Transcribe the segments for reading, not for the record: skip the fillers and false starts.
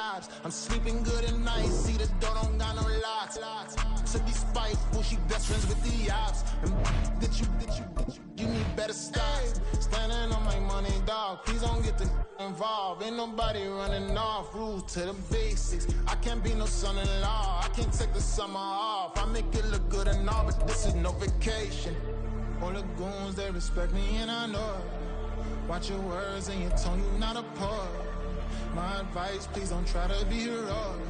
ops. I'm sleeping good at night, see the door don't got no locks. To be spiteful, she best friends with the ops. And you need better stop. Standing on my money, dog, please don't get involved. Ain't nobody running off, rules to the basics. I can't be no son-in-law, I can't take the summer off. I make it look good and all, but this is no vacation. All the goons, they respect me and I know it. Watch your words and your tone, you not a poet. My advice, please don't try to be heroic.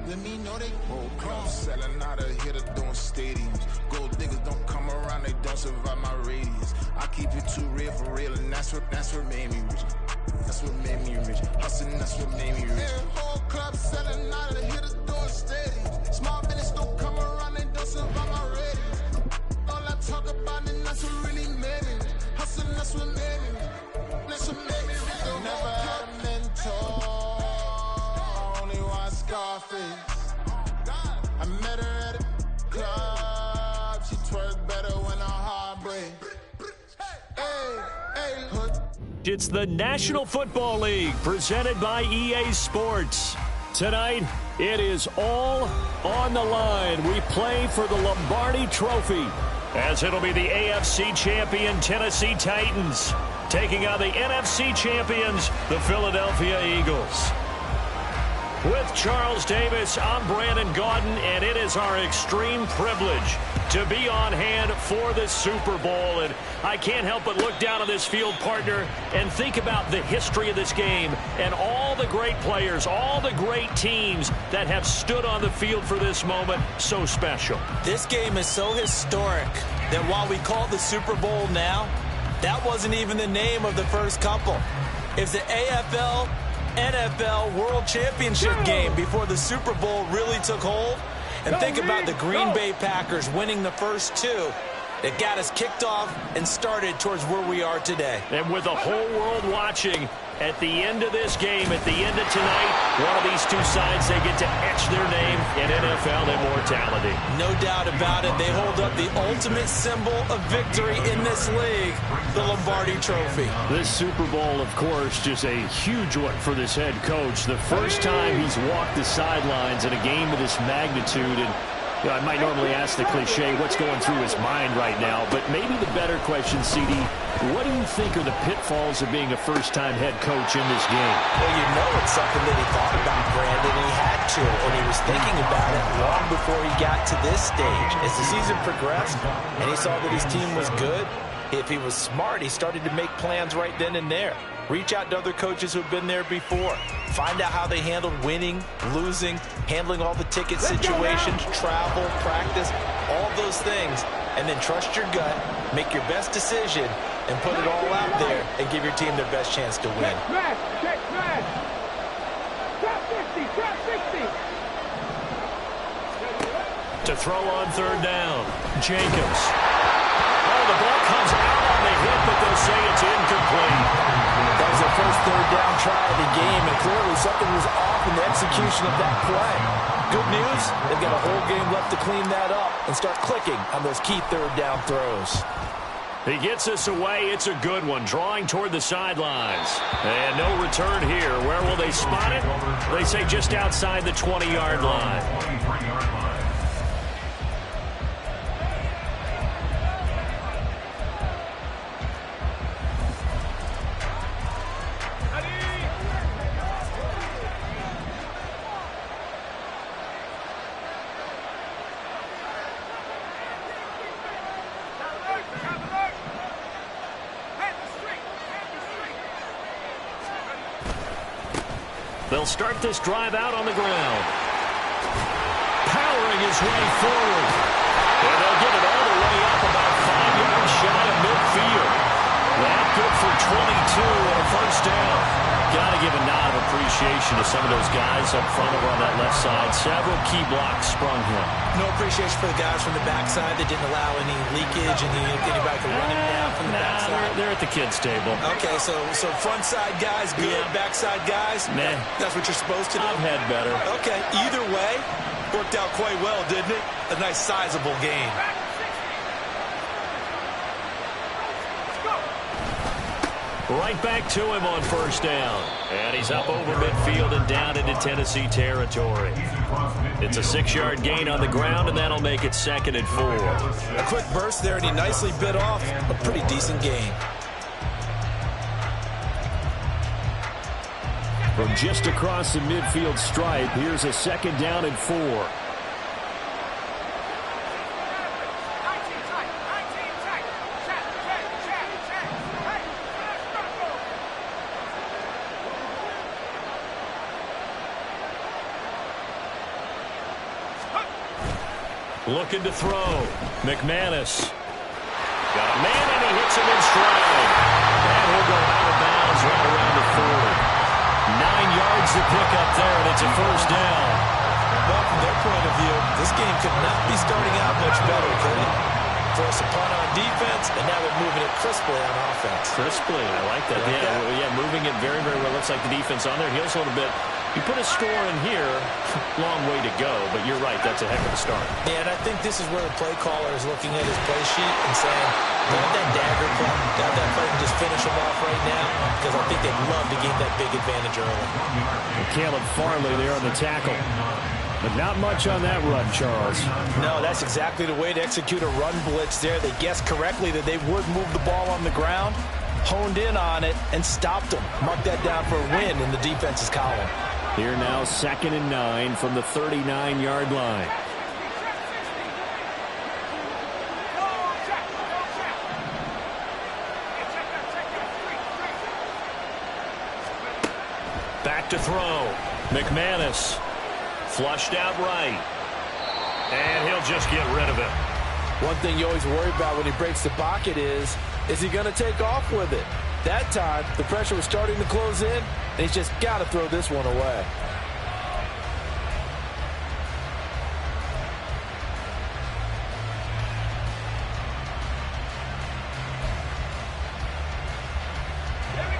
Let me know they whole club selling out of here to doing stadiums. Gold diggers don't come around, they don't survive my radius. I keep it too real for real, and that's what made me rich. That's what made me rich. Hustling, that's what made me rich. Yeah, whole club selling out of here to doing stadiums. Small business don't come around, they don't survive my radius. All I talk about and that's what really made me rich. Hustling, that's what made me rich. That's what made me rich. Never had a mentor, only one Scarface. I met her at a club, she twerked better when her heart breaks. It's the National Football League presented by EA Sports. Tonight, it is all on the line. We play for the Lombardi Trophy, as it'll be the AFC champion Tennessee Titans taking on the NFC champions, the Philadelphia Eagles. With Charles Davis, I'm Brandon Gaudin, and it is our extreme privilege to be on hand for this Super Bowl. And I can't help but look down on this field, partner, and think about the history of this game and all the great players, all the great teams that have stood on the field for this moment. So special. This game is so historic that while we call it the Super Bowl now, that wasn't even the name of the first couple. It's the AFL NFL World Championship game before the Super Bowl really took hold. And think about the Green Bay Packers winning the first two. It got us kicked off and started towards where we are today. And with the whole world watching, at the end of this game, at the end of tonight, one of these two sides, they get to etch their name in NFL immortality. No doubt about it. They hold up the ultimate symbol of victory in this league, the Lombardi Trophy. This Super Bowl, of course, just a huge one for this head coach. The first time he's walked the sidelines in a game of this magnitude. And you know, I might normally ask the cliche, what's going through his mind right now? But maybe the better question, CD, what do you think are the pitfalls of being a first-time head coach in this game? Well, you know it's something that he thought about, Brandon. He had to, and he was thinking about it long before he got to this stage. As the season progressed, and he saw that his team was good, if he was smart, he started to make plans right then and there. Reach out to other coaches who have been there before. Find out how they handled winning, losing, handling all the ticket situations, travel, practice, all those things. And then trust your gut, make your best decision, and put it all out there and give your team their best chance to win. Check smash. Top 50, top 60. To throw on third down, Jacobs. Oh, the ball comes out on the hit, but they'll say it's incomplete. That was their first third down try of the game, and clearly something was off in the execution of that play. Good news, they've got a whole game left to clean that up and start clicking on those key third down throws. He gets us away. It's a good one, drawing toward the sidelines. And no return here. Where will they spot it? They say just outside the 20-yard line. They'll start this drive out on the ground. Powering his way forward. And they'll get it all the way up about 5 yards shy of midfield. That good for 22 and a first down. Got to give a nod of appreciation to some of those guys up front over on that left side. Several key blocks sprung here. No appreciation for the guys from the backside that didn't allow any leakage and anybody could run him down from the backside. They're at the kids' table. Okay, so front side guys good, backside guys, meh. That's what you're supposed to do? I've had better. Okay, either way, worked out quite well, didn't it? A nice sizable game. Right back to him on first down. And he's up over midfield and down into Tennessee territory. It's a 6-yard gain on the ground, and that'll make it 2nd and 4. A quick burst there, and he nicely bit off a pretty decent gain. From just across the midfield stripe, here's a 2nd down and 4. Looking to throw. McManus. Got a man, and he hits him in stride. And he'll go out of bounds right around the 40. 9 yards to pick up there, and it's a first down. Well, from their point of view, this game could not be starting out much better, could it? Force a punt on defense, and now they're moving it crisply on offense. Crisply, I like that. Yeah, moving it very, very well. Looks like the defense on their heels a little bit. You put a score in here, long way to go, but you're right, that's a heck of a start. Yeah, and I think this is where the play caller is looking at his play sheet and saying, got that dagger play, got that play and just finish him off right now, because I think they'd love to gain that big advantage early. Caleb Farley there on the tackle. But not much on that run, Charles. No, that's exactly the way to execute a run blitz there. They guessed correctly that they would move the ball on the ground, honed in on it, and stopped them. Mark that down for a win in the defense's column. Here now, 2nd and 9 from the 39-yard line. Back to throw. McManus. Flushed out right. And he'll just get rid of it. One thing you always worry about when he breaks the pocket is he going to take off with it? That time, the pressure was starting to close in, and he's just got to throw this one away.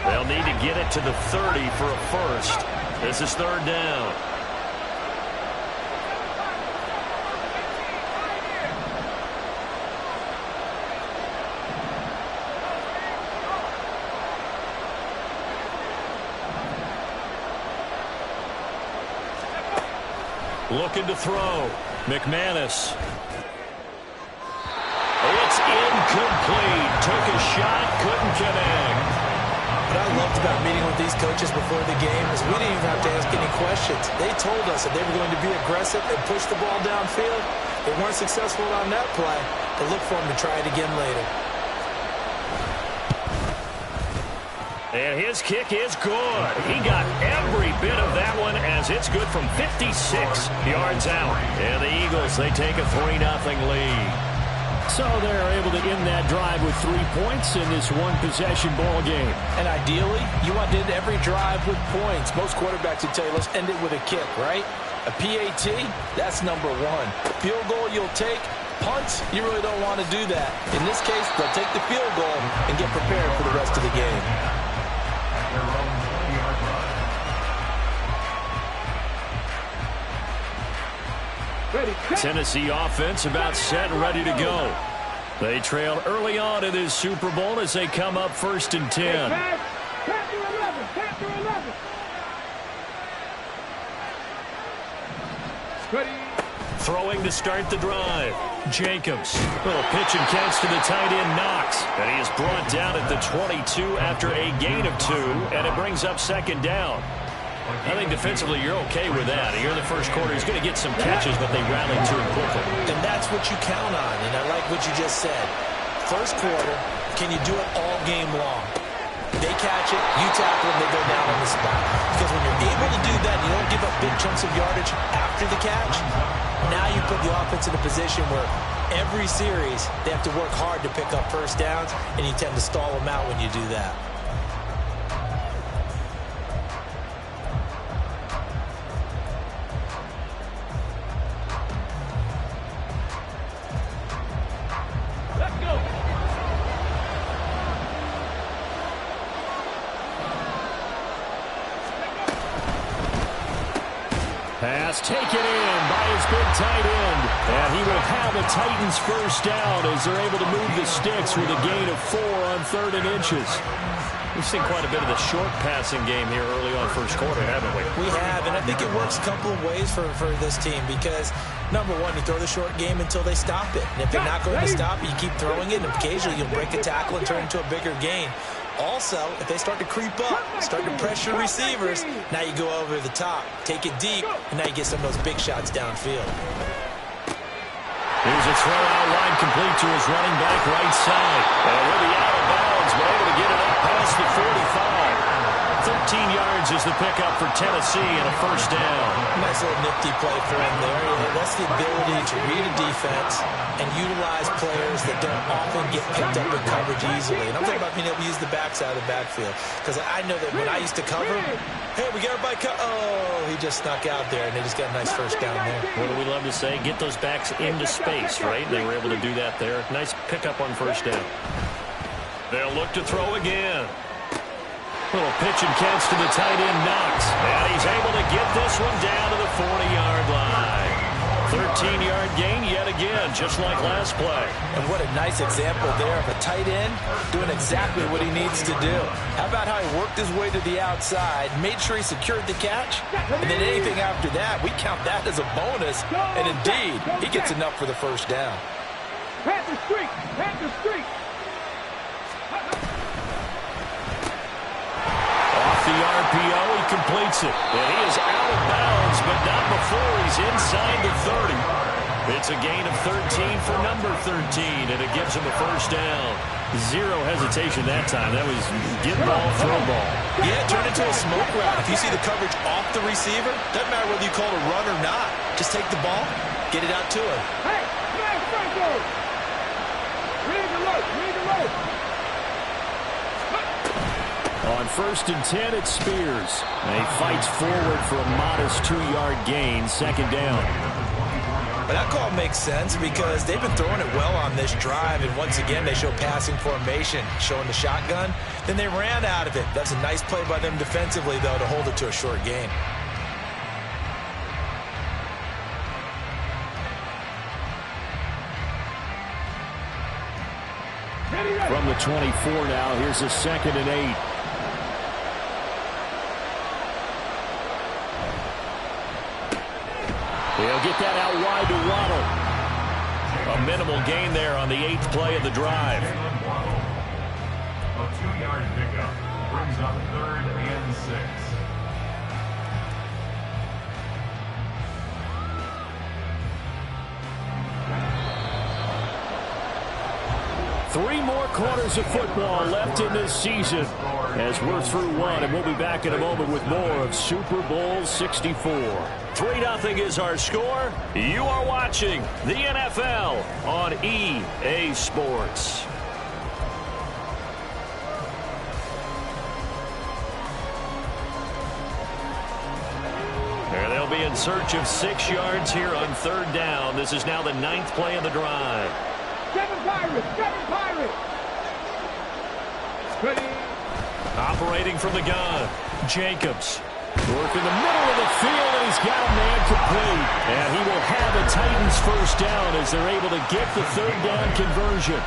They'll need to get it to the 30 for a first. This is 3rd down. Looking to throw. McManus. It's incomplete. Took a shot, couldn't connect. What I loved about meeting with these coaches before the game is we didn't even have to ask any questions. They told us that they were going to be aggressive and push the ball downfield. They weren't successful on that play, but look for them to try it again later. And his kick is good. He got every bit of that one as it's good from 56 yards out. And the Eagles, they take a 3-0 lead. So they're able to end that drive with 3 points in this one-possession ball game. And ideally, you want to end every drive with points. Most quarterbacks would tell you, let's end it with a kick, right? A PAT, that's number 1. Field goal, you'll take. Punts, you really don't want to do that. In this case, they'll take the field goal and get prepared for the rest of the game. Tennessee offense about set and ready to go. They trailed early on in this Super Bowl as they come up 1st and 10. Throwing to start the drive. Jacobs. Little pitch and catch to the tight end Knox. And he is brought down at the 22 after a gain of 2. And it brings up 2nd down. I think defensively you're okay with that. Here in the first quarter, he's going to get some catches, but they rallied to him quickly. And that's what you count on, and I like what you just said. First quarter, can you do it all game long? They catch it, you tackle them, they go down on the spot. Because when you're able to do that, you don't give up big chunks of yardage after the catch, now you put the offense in a position where every series they have to work hard to pick up first downs, and you tend to stall them out when you do that. Pass taken in by his big tight end. And he will have a Titans first down as they're able to move the sticks with a gain of 4 on 3rd and inches. We've seen quite a bit of the short passing game here early on first quarter, haven't we? We have, and I think it works a couple of ways for this team because, number one, you throw the short game until they stop it. And if they're not going to stop it, you keep throwing it, and occasionally you'll break a tackle and turn it into a bigger gain. Also, if they start to creep up, start to pressure receivers, now you go over the top, take it deep, and now you get some of those big shots downfield. Here's a throw out line complete to his running back right side. And with the out of bounds, but able to get it up past the 45. 13 yards is the pickup for Tennessee and a first down. Nice little nifty play for him there. That's the ability to read a defense and utilize players that don't often get picked up in coverage easily. And I'm talking about being able to use the backside of the backfield. Because I know that when I used to cover, hey, we got everybody oh, he just snuck out there, and they just got a nice first down there. What do we love to say? Get those backs into space, right? They were able to do that there. Nice pickup on first down. They'll look to throw again. Little pitch and catch to the tight end, Knox. And he's able to get this one down to the 40-yard line. 13-yard gain yet again, just like last play. And what a nice example there of a tight end doing exactly what he needs to do. How about how he worked his way to the outside, made sure he secured the catch, and then anything after that, we count that as a bonus. And indeed, he gets enough for the first down. Panther streak! Panther streak! The RPO, he completes it. And he is out of bounds, but not before he's inside the 30. It's a gain of 13 for number 13, and it gives him a first down. Zero hesitation that time. That was get ball, throw ball. Yeah, turn it into a smoke route. If you see the coverage off the receiver, doesn't matter whether you call it a run or not. Just take the ball, get it out to him. Hey, smash Franco! Read the rope, read the rope. On 1st and 10, it's Spears. And he fights forward for a modest 2-yard gain, second down. But that call makes sense because they've been throwing it well on this drive, and once again, they show passing formation, showing the shotgun. Then they ran out of it. That's a nice play by them defensively, though, to hold it to a short gain. From the 24 now, here's a 2nd and 8. He'll get that out wide to Waddle. A minimal gain there on the 8th play of the drive. A 2-yard pickup brings up 3rd and 6. Three more quarters of football left in this season as we're through one, and we'll be back in a moment with more of Super Bowl 64. 3-0 is our score. You are watching the NFL on EA Sports. And they'll be in search of 6 yards here on 3rd down. This is now the 9th play of the drive. 7 Pirates! 7 Pirates! Ready. Operating from the gun, Jacobs. Work in the middle of the field, and he's got a man complete. And he will have the Titans first down as they're able to get the 3rd down conversion.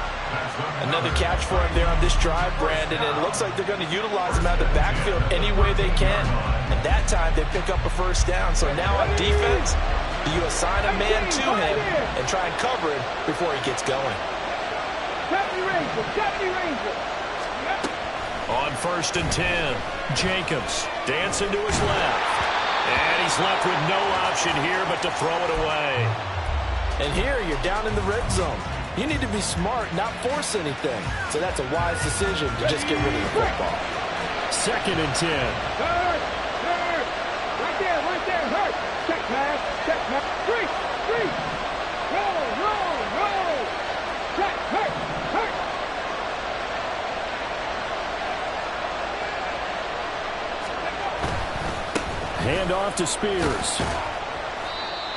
Another catch for him there on this drive, Brandon. And it looks like they're going to utilize him out of the backfield any way they can. And that time they pick up a first down. So now on defense, you assign a man to him and try and cover him before he gets going. Deputy Ranger! Deputy Ranger! On 1st and 10, Jacobs dancing to his left. And he's left with no option here but to throw it away. And here you're down in the red zone. You need to be smart, not force anything. So that's a wise decision to just get rid of the football. 2nd and 10. Hurt! Hurt! Right there, hurt! Check pass! Check pass! Three! Roll! Check! Hurt! Hand off to Spears.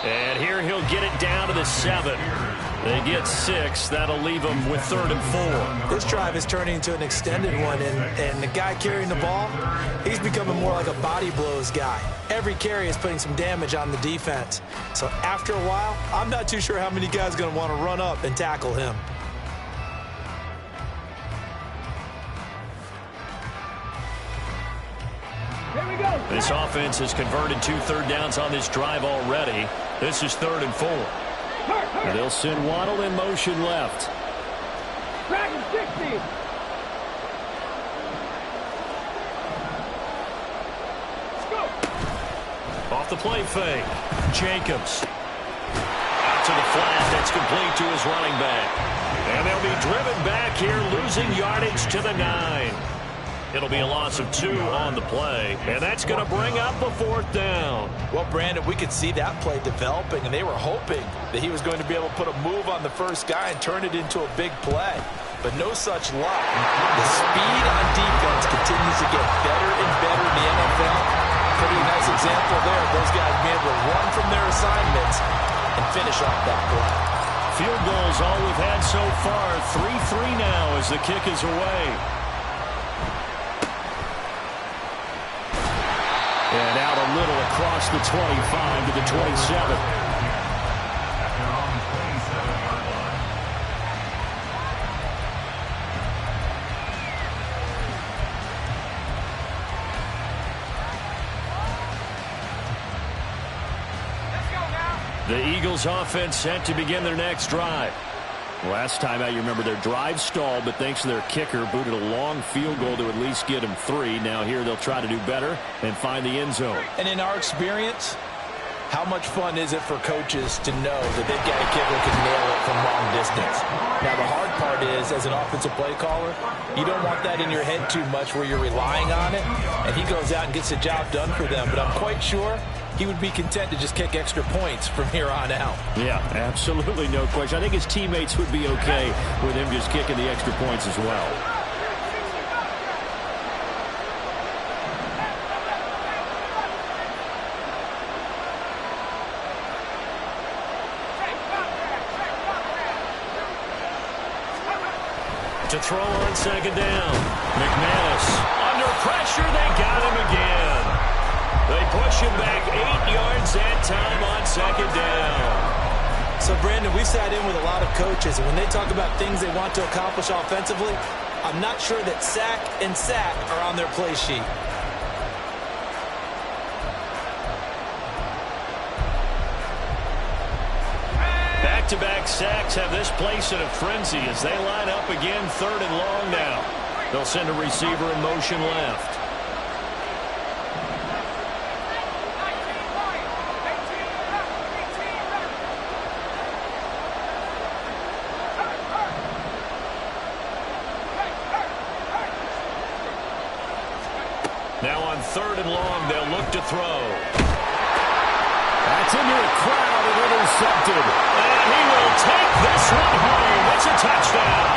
And here he'll get it down to the 7. They get 6. That'll leave them with 3rd and 4. This drive is turning into an extended one, and the guy carrying the ball, he's becoming more like a body blows guy. Every carry is putting some damage on the defense. So after a while, I'm not too sure how many guys are going to want to run up and tackle him. This offense has converted 2 third downs on this drive already. This is 3rd and 4. And they'll send Waddle in motion left. Dragon 60. Off the play fake. Jacobs. Out to the flat. That's complete to his running back. And they'll be driven back here, losing yardage to the 9. It'll be a loss of 2 on the play, and that's going to bring up a 4th down. Well, Brandon, we could see that play developing, and they were hoping that he was going to be able to put a move on the first guy and turn it into a big play. But no such luck. The speed on defense continues to get better and better in the NFL. Pretty nice example there. Those guys being able to run from their assignments and finish off that play. Field goals all we've had so far. 3-3 now as the kick is away. And out a little across the 25 to the 27. The Eagles offense set to begin their next drive. Last time out, you remember their drive stalled, but thanks to their kicker, booted a long field goal to at least get them 3. Now here they'll try to do better and find the end zone. And in our experience, how much fun is it for coaches to know that they've got a kicker who can nail it from long distance? Now, the hard part is, as an offensive play caller, you don't want that in your head too much where you're relying on it, and he goes out and gets the job done for them. But I'm quite sure he would be content to just kick extra points from here on out. Yeah, absolutely no question. I think his teammates would be okay with him just kicking the extra points as well. To throw on 2nd down. McManus under pressure. They got him again. They push him back 8 yards that time on 2nd down. So, Brandon, we sat in with a lot of coaches, and when they talk about things they want to accomplish offensively, I'm not sure that sack and sack are on their play sheet. Back-to-back sacks have this place in a frenzy as they line up again 3rd and long now. They'll send a receiver in motion left. Now on 3rd and long, they'll look to throw. That's into a crowd and intercepted. And he will take this one home. It's a touchdown.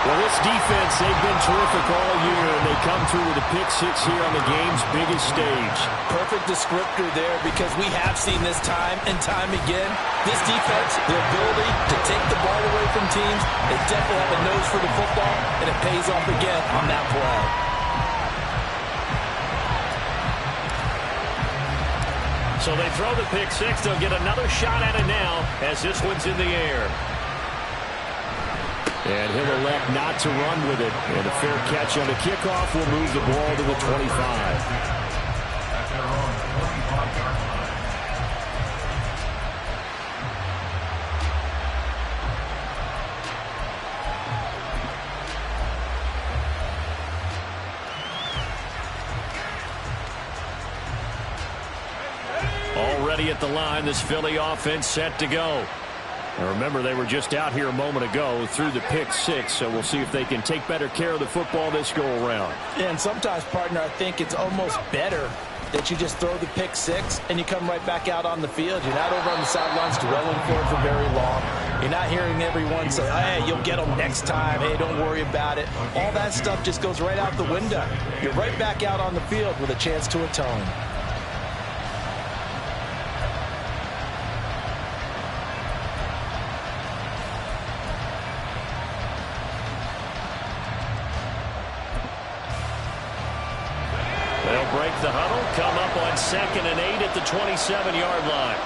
Well, this defense, they've been terrific all year, and they come through with a pick 6 here on the game's biggest stage. Perfect descriptor there, because we have seen this time and time again. This defense, their ability to take the ball away from teams, they definitely have a nose for the football, and it pays off again on that play. So they throw the pick 6. They'll get another shot at it now as this one's in the air. And he'll elect not to run with it. And a fair catch on the kickoff will move the ball to the 25. Already at the line, this Philly offense set to go. And remember, they were just out here a moment ago through the pick 6, so we'll see if they can take better care of the football this go-around. Yeah, and sometimes, partner, I think it's almost better that you just throw the pick 6 and you come right back out on the field. You're not over on the sidelines dwelling for it for very long. You're not hearing everyone say, hey, you'll get them next time. Hey, don't worry about it. All that stuff just goes right out the window. You're right back out on the field with a chance to atone. They'll break the huddle, come up on 2nd and 8 at the 27-yard line.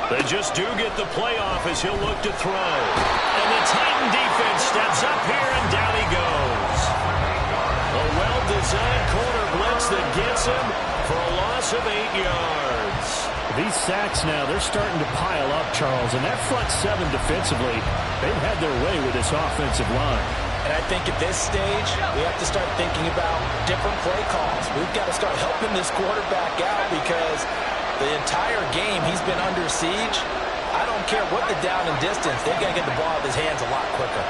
They just do get the playoff as he'll look to throw. And the Titan defense steps up here, and down he goes. A well-designed corner blitz that gets him for a loss of 8 yards. These sacks now, they're starting to pile up, Charles. And that front seven defensively, they've had their way with this offensive line. And I think at this stage, we have to start thinking about different play calls. We've got to start helping this quarterback out because the entire game he's been under siege. I don't care what the down and distance, they've got to get the ball out of his hands a lot quicker.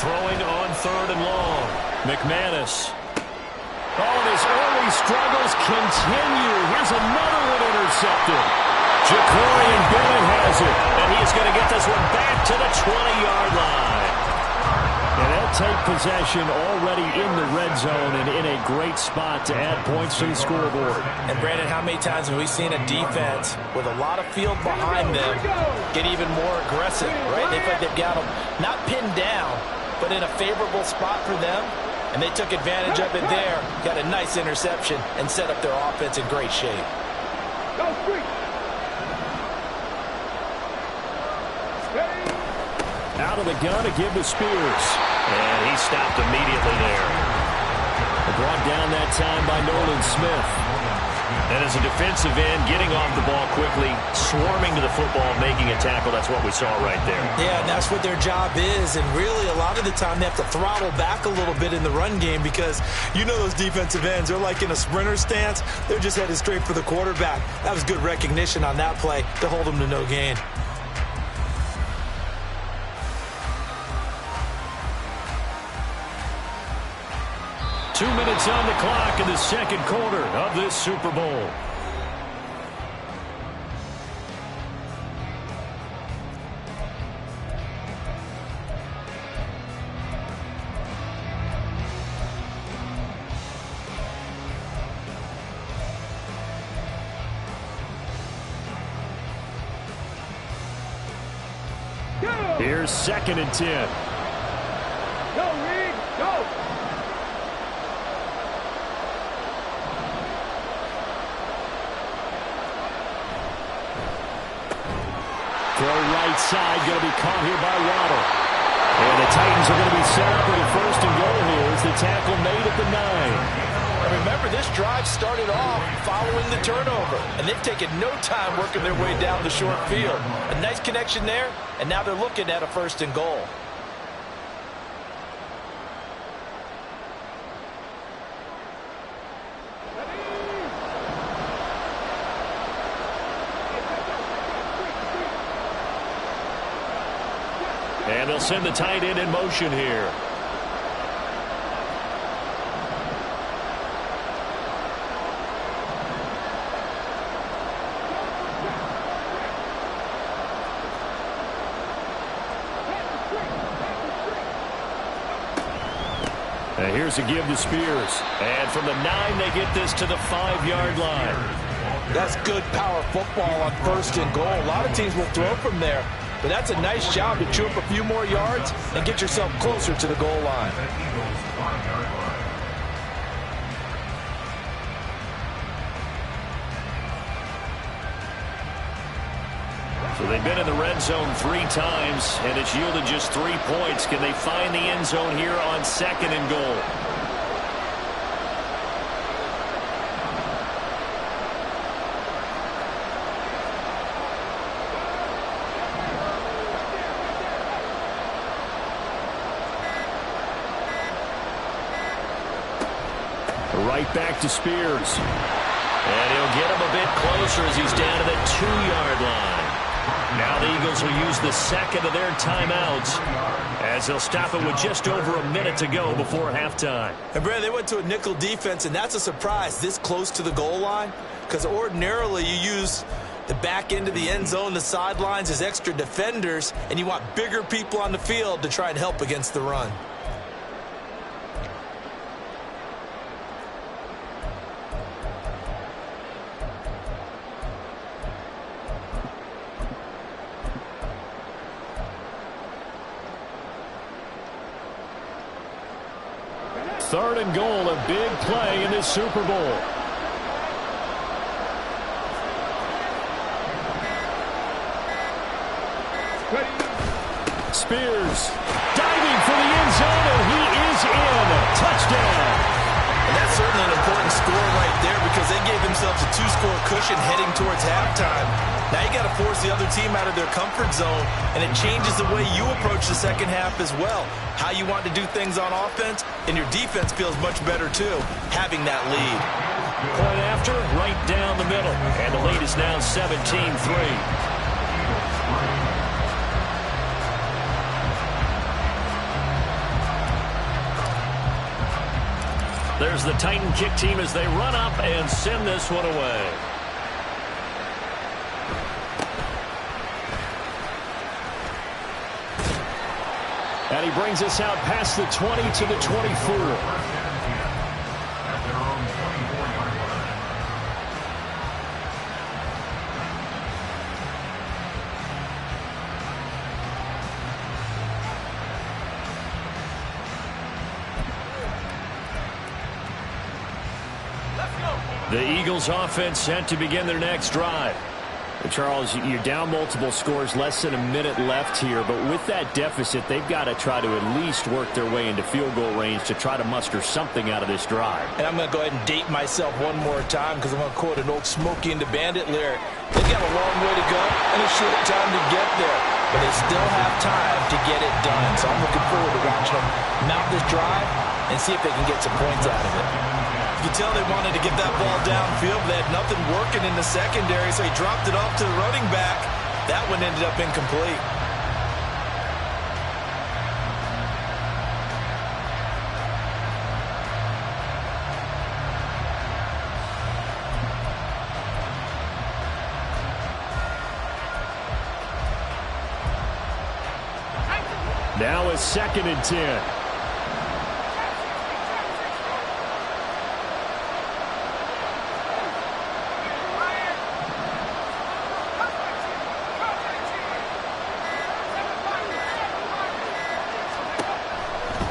Throwing on 3rd and long. McManus. Oh, and his early struggles continue. Here's another one intercepted. Jacorian Bennett has it, and he's going to get this one back to the 20-yard line. And they'll take possession already in the red zone and in a great spot to add points to the scoreboard. And, Brandon, how many times have we seen a defense with a lot of field behind them get even more aggressive, right? They feel like they've got them not pinned down, but in a favorable spot for them, and they took advantage of it there, got a nice interception, and set up their offense in great shape. Out of the gun to give to Spears. And he stopped immediately there. Brought down that time by Nolan Smith. And as a defensive end, getting off the ball quickly, swarming to the football, making a tackle, that's what we saw right there. Yeah, and that's what their job is. And really, a lot of the time, they have to throttle back a little bit in the run game because you know those defensive ends, they're like in a sprinter stance. They're just headed straight for the quarterback. That was good recognition on that play to hold them to no gain. Two minutes on the clock in the second quarter of this Super Bowl. Here's 2nd and 10. Go, Reed, go! Throw right side, going to be caught here by Waddle. And the Titans are going to be set up with a 1st and goal here as the tackle made at the 9. And remember, this drive started off following the turnover, and they've taken no time working their way down the short field. A nice connection there, and now they're looking at a 1st and goal. And they'll send the tight end in motion here. And here's a give to Spears. And from the 9, they get this to the 5-yard line. That's good power football on 1st and goal. A lot of teams will throw from there. But that's a nice job to chew up a few more yards and get yourself closer to the goal line. So they've been in the red zone 3 times, and it's yielded just 3 points. Can they find the end zone here on 2nd and goal? Right back to Spears. And he'll get him a bit closer as he's down to the 2-yard line. Now the Eagles will use the 2nd of their timeouts as they'll stop it with just over a minute to go before halftime. And, Brad, they went to a nickel defense, and that's a surprise this close to the goal line because ordinarily you use the back end of the end zone, the sidelines as extra defenders, and you want bigger people on the field to try and help against the run. 3rd and goal, a big play in this Super Bowl. Spears diving for the end zone, and he is in. Touchdown. And that's certainly an important score right there because they gave themselves a 2-score cushion heading towards halftime. Now you got to force the other team out of their comfort zone, and it changes the way you approach the second half as well. How you want to do things on offense, and your defense feels much better too, having that lead. Point after, right down the middle, and the lead is now 17-3. There's the Titan kick team as they run up and send this one away. And he brings us out past the 20 to the 24. The Eagles offense set to begin their next drive. Charles, you're down multiple scores, less than a minute left here, but with that deficit, they've got to try to at least work their way into field goal range to try to muster something out of this drive. And I'm going to go ahead and date myself one more time because I'm going to quote an old Smokey and the Bandit lyric. They've got a long way to go and a short time to get there, but they still have time to get it done. So I'm looking forward to watching them mount this drive and see if they can get some points out of it. You can tell they wanted to get that ball downfield, but they had nothing working in the secondary, so he dropped it off to the running back. That one ended up incomplete. Now a 2nd and 10.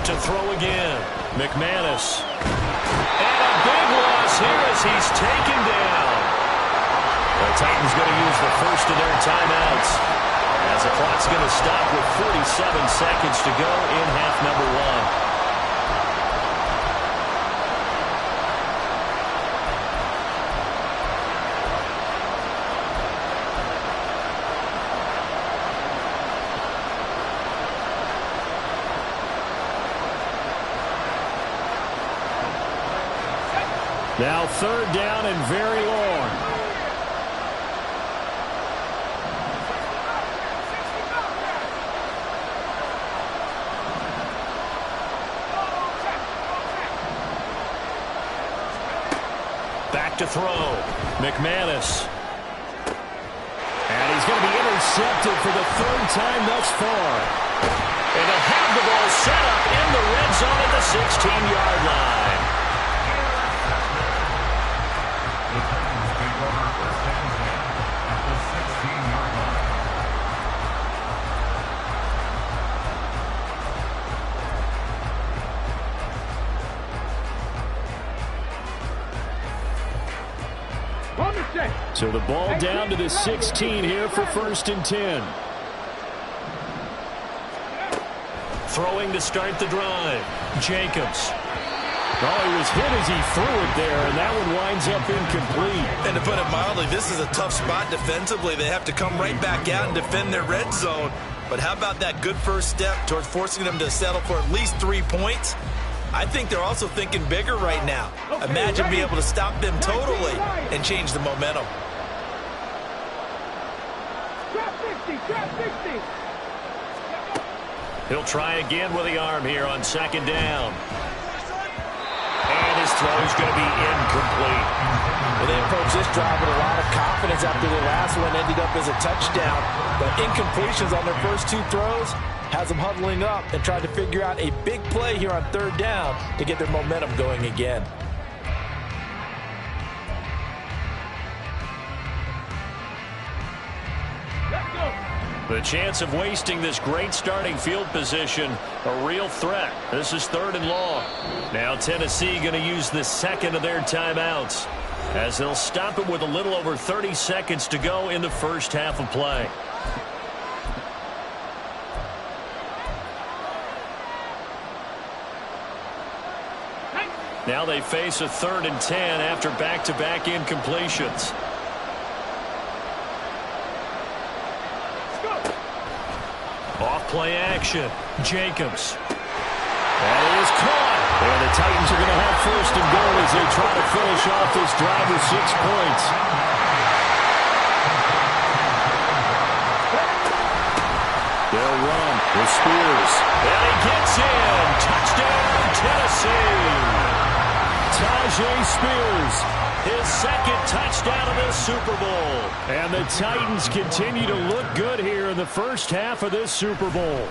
To throw again, McManus. And a big loss here as he's taken down. The Titans going to use the first of their timeouts as the clock's going to stop with 47 seconds to go in half number 1. Now 3rd down and very long. Back to throw. McManus. And he's going to be intercepted for the 3rd time thus far. And they'll have the ball set up in the red zone at the 16-yard line. So the ball down to the 16 here for 1st and 10. Throwing to start the drive. Jacobs. Oh, he was hit as he threw it there, and that one winds up incomplete. And to put it mildly, this is a tough spot defensively. They have to come right back out and defend their red zone. But how about that good first step towards forcing them to settle for at least 3 points? I think they're also thinking bigger right now. Imagine being able to stop them totally and change the momentum. He'll try again with the arm here on 2nd down. And his throw is going to be incomplete. Well, they approached this drive with a lot of confidence after the last one ended up as a touchdown. But incompletions on their first 2 throws has them huddling up and trying to figure out a big play here on 3rd down to get their momentum going again. The chance of wasting this great starting field position, a real threat. This is 3rd and long. Now Tennessee going to use the second of their timeouts, as they'll stop it with a little over 30 seconds to go in the first half of play. Now they face a 3rd and 10 after back-to-back incompletions. Off play action. Jacobs. That is caught. And the Titans are going to have 1st and goal as they try to finish off this drive with 6 points. They'll run with Spears. And he gets in. Touchdown, Tennessee. Tajay Spears, his 2nd touchdown of this Super Bowl. And the Titans continue to look good here in the first half of this Super Bowl.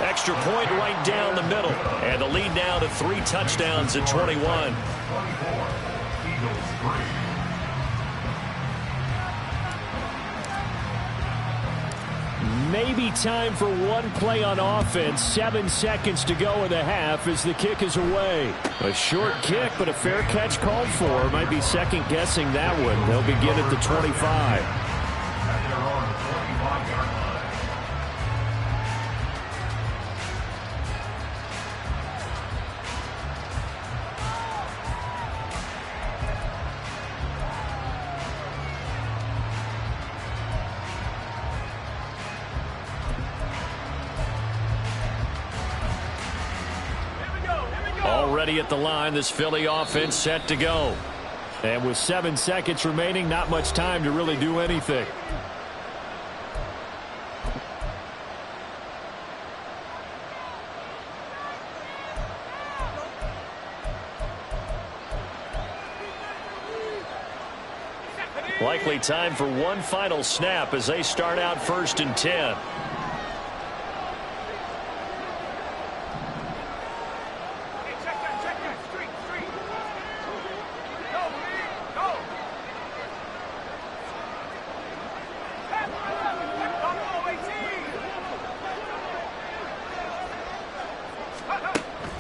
Extra point right down the middle. And the lead now to 3 touchdowns at 21. 24, Eagles 3. Maybe time for one play on offense. 7 seconds to go in the half as the kick is away. A short kick, but a fair catch called for. Might be second-guessing that one. They'll begin at the 25. At their own 25-yard line. Already at the line, this Philly offense set to go. And with 7 seconds remaining, not much time to really do anything. Likely time for one final snap as they start out 1st and 10.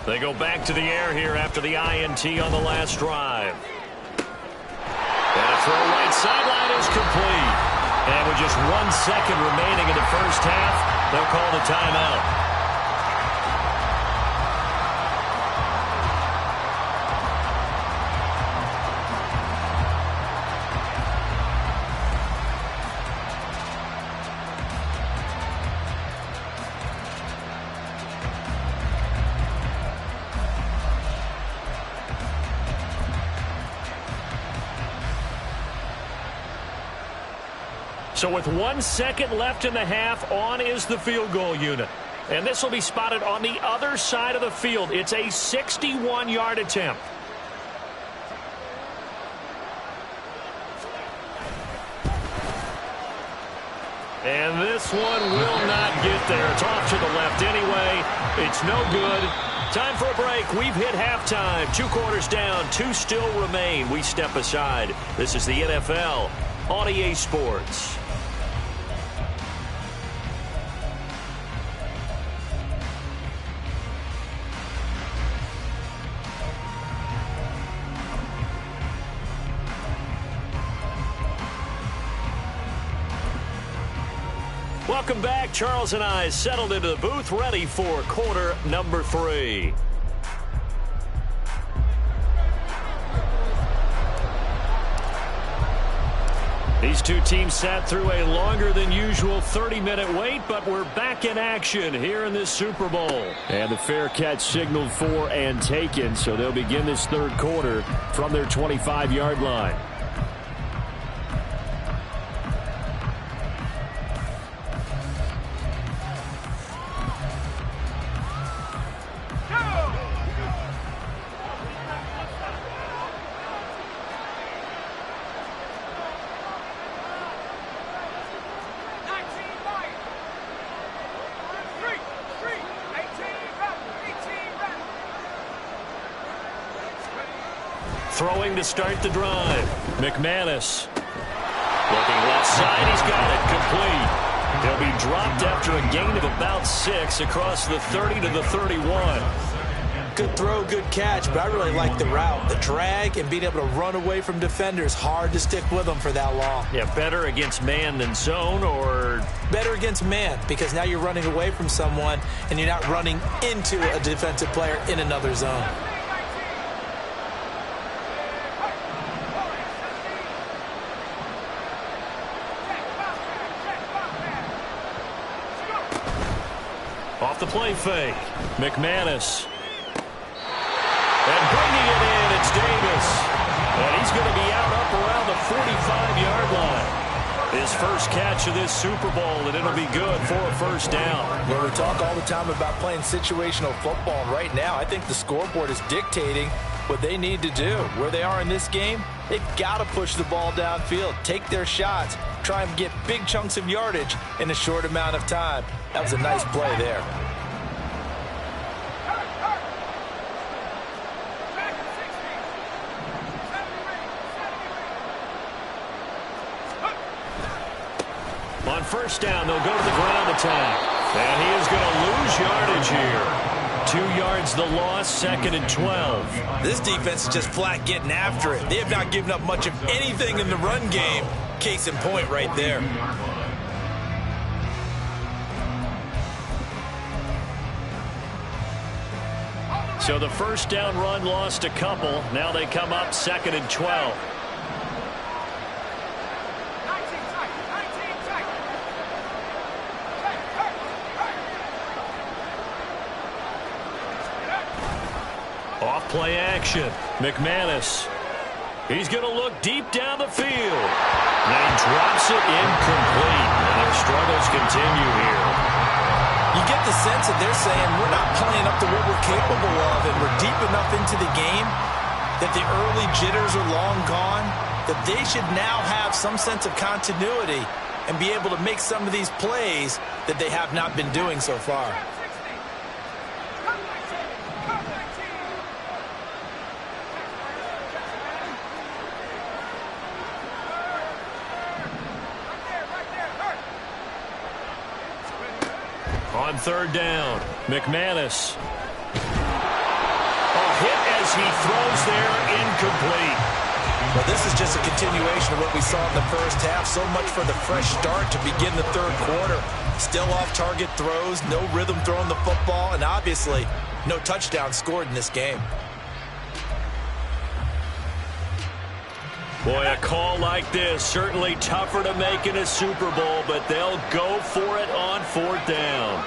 They go back to the air here after the INT on the last drive. And a throw right sideline is complete. And with just 1 second remaining in the first half, they'll call the timeout. So with 1 second left in the half, on is the field goal unit. And this will be spotted on the other side of the field. It's a 61-yard attempt. And this one will not get there. It's off to the left anyway. It's no good. Time for a break. We've hit halftime. 2 quarters down. 2 still remain. We step aside. This is the NFL on EA Sports. Welcome back. Charles and I settled into the booth, ready for quarter number 3. These two teams sat through a longer than usual 30-minute wait, but we're back in action here in this Super Bowl. And the fair catch signaled for and taken, so they'll begin this 3rd quarter from their 25-yard line. Throwing to start the drive. McManus. Looking left side, he's got it complete. He'll be dropped after a gain of about 6 across the 30 to the 31. Good throw, good catch, but I really like the route. The drag and being able to run away from defenders, hard to stick with them for that long. Yeah, better against man than zone, or? Better against man, because now you're running away from someone and you're not running into a defensive player in another zone. Off the play fake, McManus. And bringing it in, it's Davis. And he's going to be out up around the 45-yard line. His first catch of this Super Bowl, and it'll be good for a first down. Well, we talk all the time about playing situational football. Right now, I think the scoreboard is dictating what they need to do. Where they are in this game, they've got to push the ball downfield, take their shots, try and get big chunks of yardage in a short amount of time. That was a nice play there. On first down, they'll go to the ground attack. And he is going to lose yardage here. 2 yards the loss, 2nd and 12. This defense is just flat getting after it. They have not given up much of anything in the run game. Case in point right there. So the first down run lost a couple. Now they come up 2nd and 12. Off play action. McManus. He's going to look deep down the field. And he drops it incomplete. And their struggles continue here. You get the sense that they're saying we're not playing up to what we're capable of, and we're deep enough into the game that the early jitters are long gone, that they should now have some sense of continuity and be able to make some of these plays that they have not been doing so far. On third down, McManus. A hit as he throws there, incomplete. Well, this is just a continuation of what we saw in the first half. So much for the fresh start to begin the third quarter. Still off-target throws, no rhythm throwing the football, and obviously no touchdown scored in this game. Boy, a call like this, certainly tougher to make in a Super Bowl, but they'll go for it on fourth down.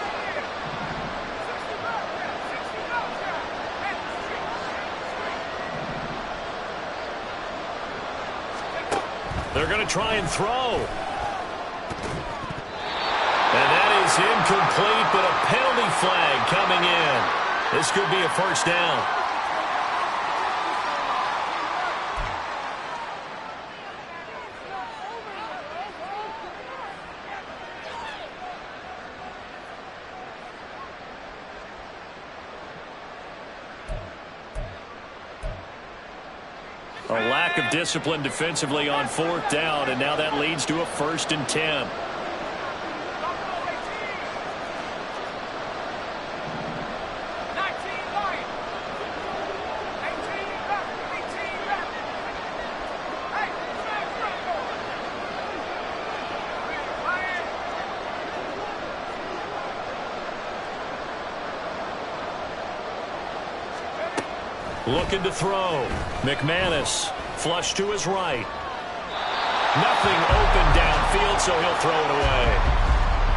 They're going to try and throw. And that is incomplete, but a penalty flag coming in. This could be a first down. A lack of discipline defensively on fourth down, and now that leads to a 1st and 10. Looking to throw. McManus, flush to his right. Nothing open downfield, so he'll throw it away.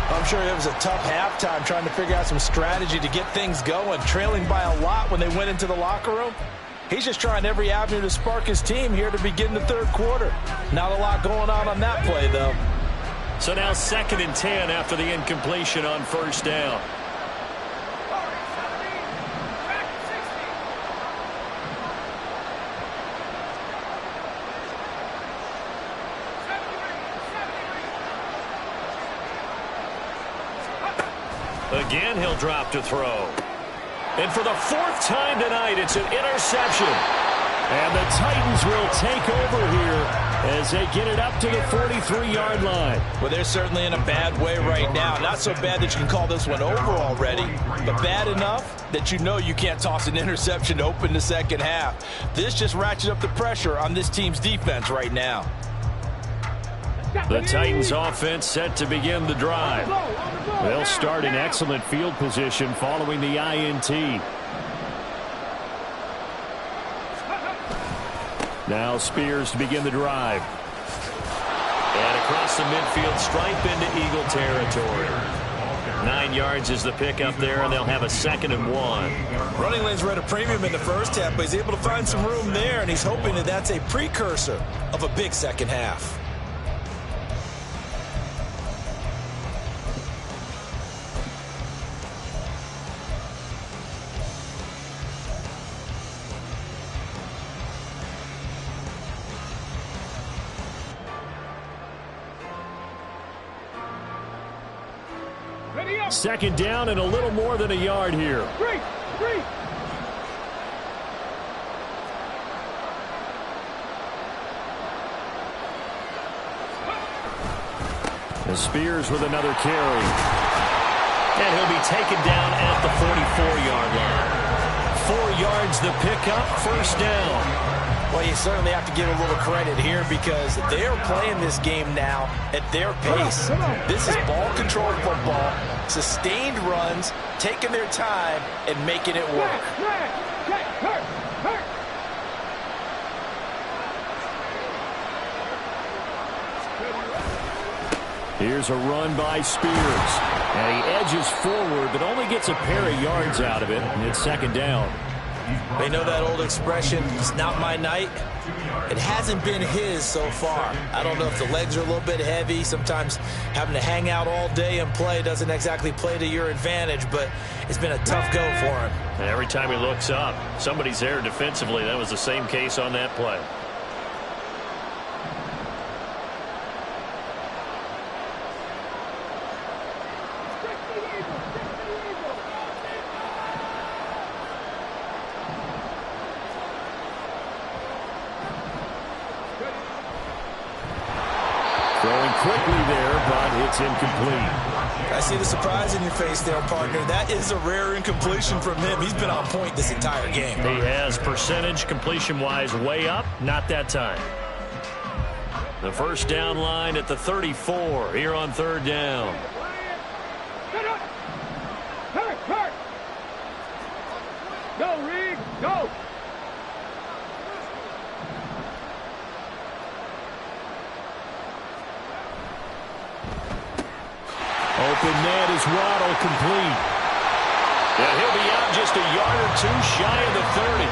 I'm sure it was a tough halftime trying to figure out some strategy to get things going. Trailing by a lot when they went into the locker room. He's just trying every avenue to spark his team here to begin the third quarter. Not a lot going on that play, though. So now 2nd and 10 after the incompletion on first down. Again, he'll drop to throw. And for the 4th time tonight, it's an interception. And the Titans will take over here as they get it up to the 43-yard line. Well, they're certainly in a bad way right now. Not so bad that you can call this one over already, but bad enough that you know you can't toss an interception to open the second half. This just ratchets up the pressure on this team's defense right now. The Titans offense set to begin the drive. They'll start in excellent field position following the INT. Now Spears to begin the drive. And across the midfield stripe into Eagle territory. 9 yards is the pickup there, and they'll have a 2nd and 1. Running lanes were at a premium in the first half, but he's able to find some room there, and he's hoping that that's a precursor of a big second half. Second down and a little more than a yard here. And Spears with another carry. And he'll be taken down at the 44-yard line. 4 yards the pickup, first down. Well, you certainly have to give a little credit here because they are playing this game now at their pace. This is ball control football, sustained runs, taking their time, and making it work. Here's a run by Spears. And he edges forward, but only gets a pair of yards out of it, and it's second down. They know that old expression, it's not my night. It hasn't been his so far. I don't know if the legs are a little bit heavy. Sometimes having to hang out all day and play doesn't exactly play to your advantage, but it's been a tough go for him. And every time he looks up, somebody's there defensively. That was the same case on that play. Quickly there, but it's incomplete. I see the surprise in your face there, partner. That is a rare incompletion from him. He's been on point this entire game. He has percentage completion-wise way up, not that time. The first down line at the 34 here on third down. Hurt. Go, Reed, go. Open net is Waddle complete. And he'll be out just a yard or two shy of the 30.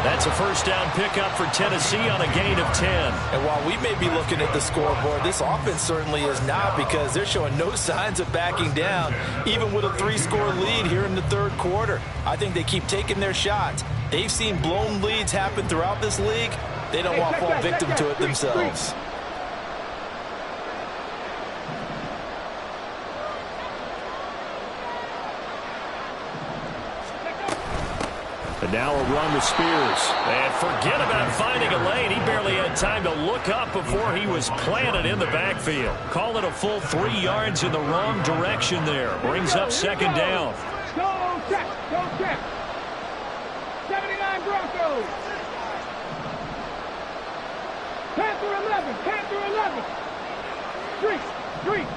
That's a first down pickup for Tennessee on a gain of 10. And while we may be looking at the scoreboard, this offense certainly is not because they're showing no signs of backing down, even with a 3-score lead here in the third quarter. I think they keep taking their shots. They've seen blown leads happen throughout this league. They don't want to fall victim to it themselves. And now a run with Spears. And forget about finding a lane. He barely had time to look up before he was planted in the backfield. Call it a full 3 yards in the wrong direction there. Brings up second down. Go check. 79 Broncos. Panther 11. Street.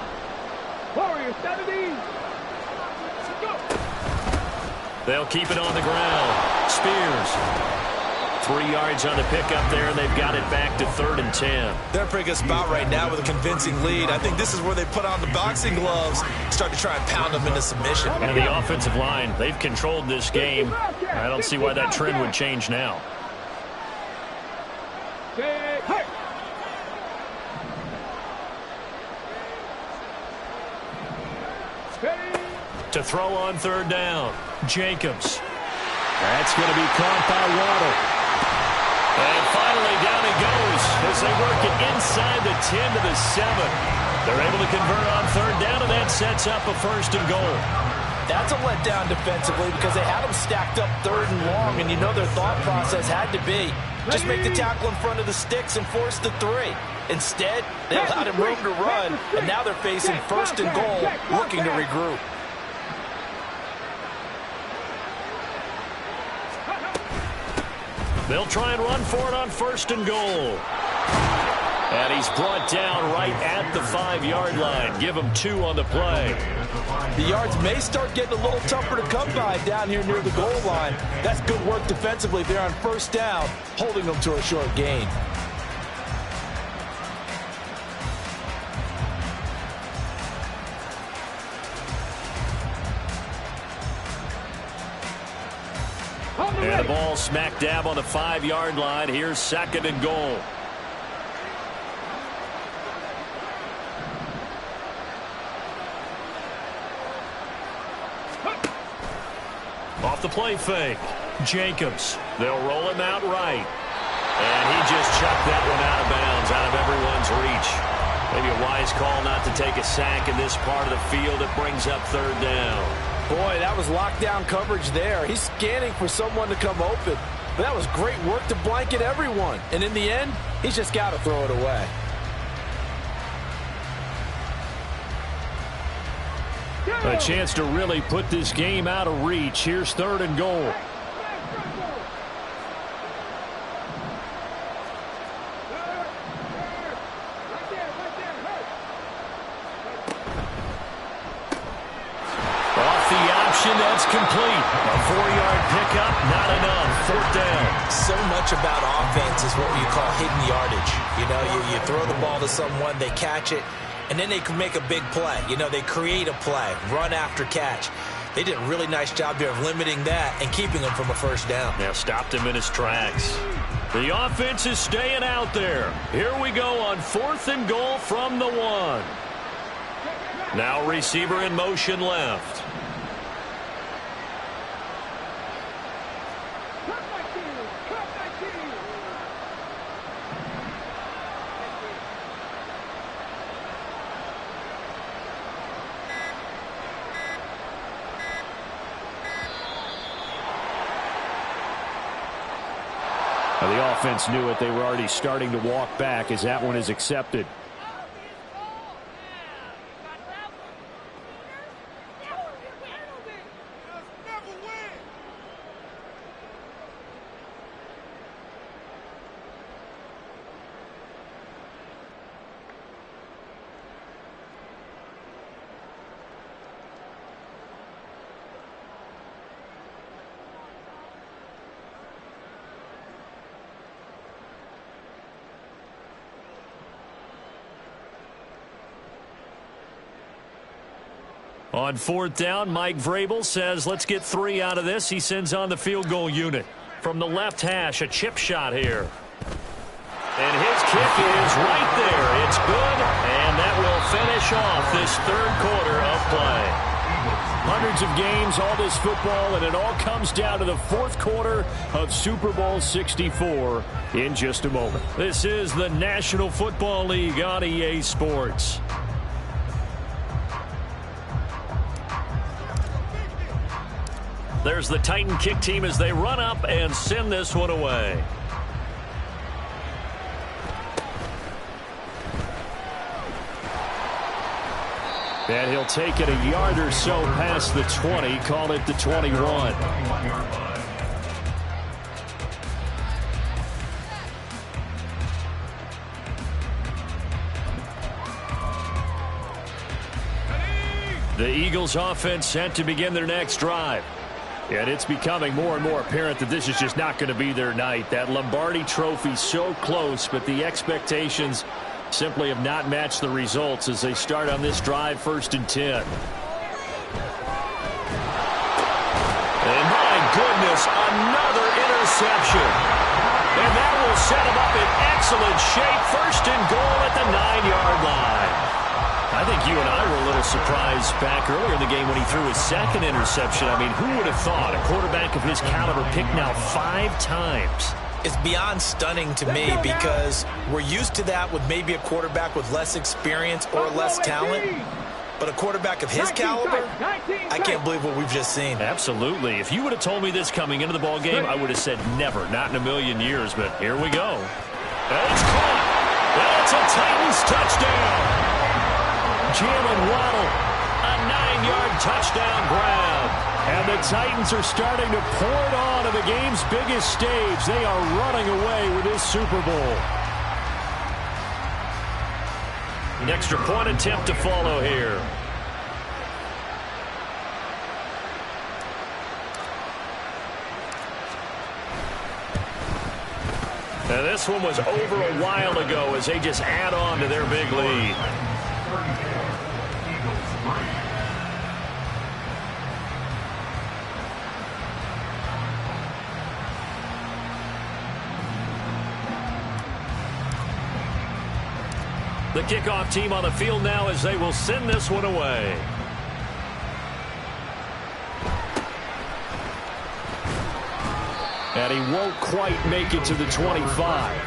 Warriors 70. Go. They'll keep it on the ground. Spears. 3 yards on the pickup there, and they've got it back to 3rd and 10. They're in a pretty good spot right now with a convincing lead. I think this is where they put on the boxing gloves, start to try and pound them into submission. And the offensive line, they've controlled this game. I don't see why that trend would change now. To throw on third down, Jacobs. That's going to be caught by Waddle. And finally down he goes as they work it inside the 10 to the 7. They're able to convert on third down, and that sets up a 1st and goal. That's a letdown defensively because they had them stacked up 3rd and long, and you know their thought process had to be just make the tackle in front of the sticks and force the 3. Instead, they allowed him room to run, and now they're facing 1st and goal, looking to regroup. They'll try and run for it on 1st and goal. And he's brought down right at the 5-yard line. Give him 2 on the play. The yards may start getting a little tougher to come by down here near the goal line. That's good work defensively. They're on 1st down, holding them to a short gain. And the ball smack dab on the 5-yard line. Here's 2nd and goal. Off the play fake. Jacobs. They'll roll him out right. And he just chucked that one out of bounds, out of everyone's reach. Maybe a wise call not to take a sack in this part of the field. It brings up 3rd down. Boy, that was lockdown coverage there. He's scanning for someone to come open. But that was great work to blanket everyone. And in the end, he's just got to throw it away. A chance to really put this game out of reach. Here's 3rd and goal. Off the option, that's complete. A 4-yard pickup, not enough. 4th down. So much about offense is what you call hidden yardage. You know, you throw the ball to someone, they catch it, and then they can make a big play. You know, they create a play, run after catch. They did a really nice job there of limiting that and keeping him from a 1st down. Now stopped him in his tracks. The offense is staying out there. Here we go on 4th and goal from the 1. Now receiver in motion left. The offense knew it. They were already starting to walk back as that one is accepted. On 4th down, Mike Vrabel says, let's get 3 out of this. He sends on the field goal unit. From the left hash, a chip shot here. And his kick is right there. It's good, and that will finish off this 3rd quarter of play. Hundreds of games, all this football, and it all comes down to the 4th quarter of Super Bowl 64 in just a moment. This is the National Football League on EA Sports. There's the Titan kick team as they run up and send this one away. And he'll take it a yard or so past the 20, call it the 21. The Eagles offense set to begin their next drive. And it's becoming more and more apparent that this is just not going to be their night. That Lombardi trophy so close, but the expectations simply have not matched the results as they start on this drive, 1st and 10. And my goodness, another interception. And that will set him up in excellent shape. 1st and goal at the 9-yard line. I think you and I were a little surprised back earlier in the game when he threw his 2nd interception. I mean, who would have thought a quarterback of his caliber picked now 5 times? It's beyond stunning to me because we're used to that with maybe a quarterback with less experience or less talent. But a quarterback of his caliber, I can't believe what we've just seen. Absolutely. If you would have told me this coming into the ball game, I would have said never, not in a million years. But here we go. And it's caught. That's a Titans touchdown. Jalen Waddle, a 9-yard touchdown grab. And the Titans are starting to pour it on the game's biggest stage. They are running away with this Super Bowl. An extra point attempt to follow here. And this one was over a while ago as they just add on to their big lead. The kickoff team on the field now as they will send this one away. And he won't quite make it to the 25.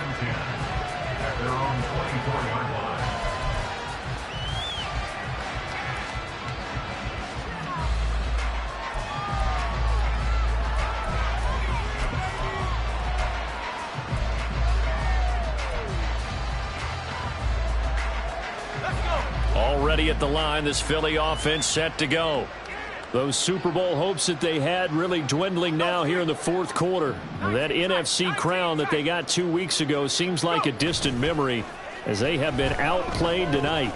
Already at the line, this Philly offense set to go. Those Super Bowl hopes that they had really dwindling now here in the fourth quarter. That NFC crown that they got 2 weeks ago seems like a distant memory as they have been outplayed tonight.